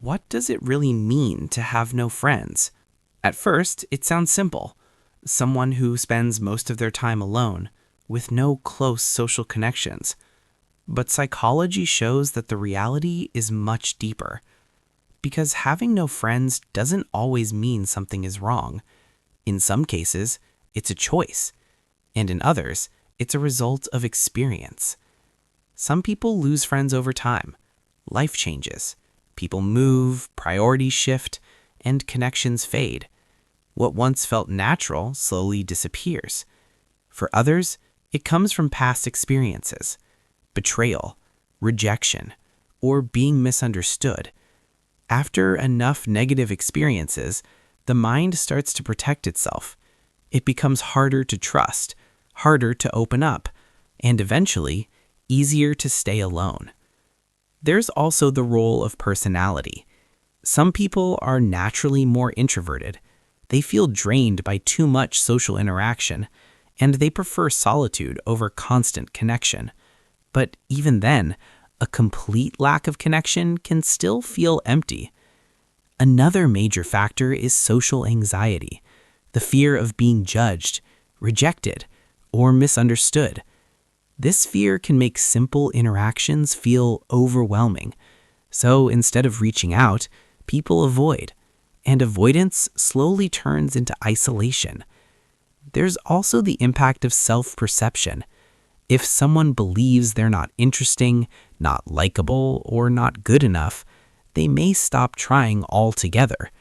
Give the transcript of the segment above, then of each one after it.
What does it really mean to have no friends? At first, it sounds simple. Someone who spends most of their time alone, with no close social connections. But psychology shows that the reality is much deeper. Because having no friends doesn't always mean something is wrong. In some cases, it's a choice. And in others, it's a result of experience. Some people lose friends over time. Life changes. People move, priorities shift, and connections fade. What once felt natural slowly disappears. For others, it comes from past experiences, betrayal, rejection, or being misunderstood. After enough negative experiences, the mind starts to protect itself. It becomes harder to trust, harder to open up, and eventually, easier to stay alone. There's also the role of personality. Some people are naturally more introverted. They feel drained by too much social interaction, and they prefer solitude over constant connection. But even then, a complete lack of connection can still feel empty. Another major factor is social anxiety, the fear of being judged, rejected, or misunderstood. This fear can make simple interactions feel overwhelming. So instead of reaching out, people avoid, and avoidance slowly turns into isolation. There's also the impact of self-perception. If someone believes they're not interesting, not likable, or not good enough, they may stop trying altogether,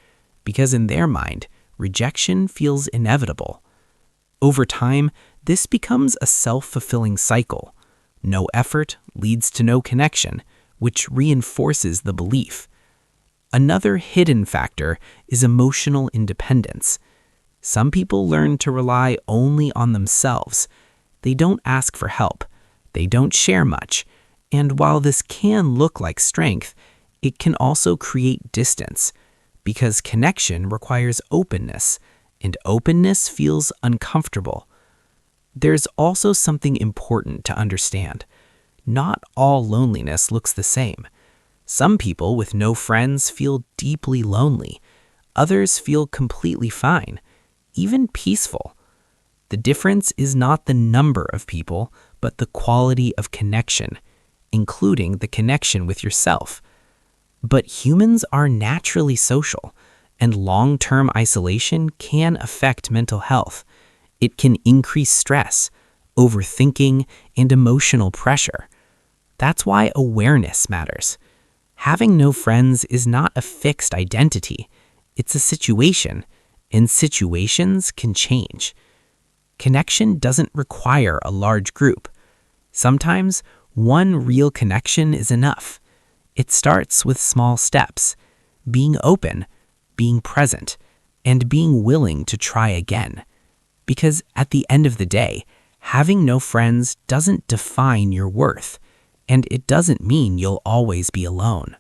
because in their mind, rejection feels inevitable. Over time, this becomes a self-fulfilling cycle. No effort leads to no connection, which reinforces the belief. Another hidden factor is emotional independence. Some people learn to rely only on themselves. They don't ask for help. They don't share much. And while this can look like strength, it can also create distance, because connection requires openness, and openness feels uncomfortable. There's also something important to understand. Not all loneliness looks the same. Some people with no friends feel deeply lonely. Others feel completely fine, even peaceful. The difference is not the number of people, but the quality of connection, including the connection with yourself. But humans are naturally social, and long-term isolation can affect mental health. It can increase stress, overthinking, and emotional pressure. That's why awareness matters. Having no friends is not a fixed identity. It's a situation, and situations can change. Connection doesn't require a large group. Sometimes one real connection is enough. It starts with small steps, being open, being present, and being willing to try again. Because at the end of the day, having no friends doesn't define your worth, and it doesn't mean you'll always be alone.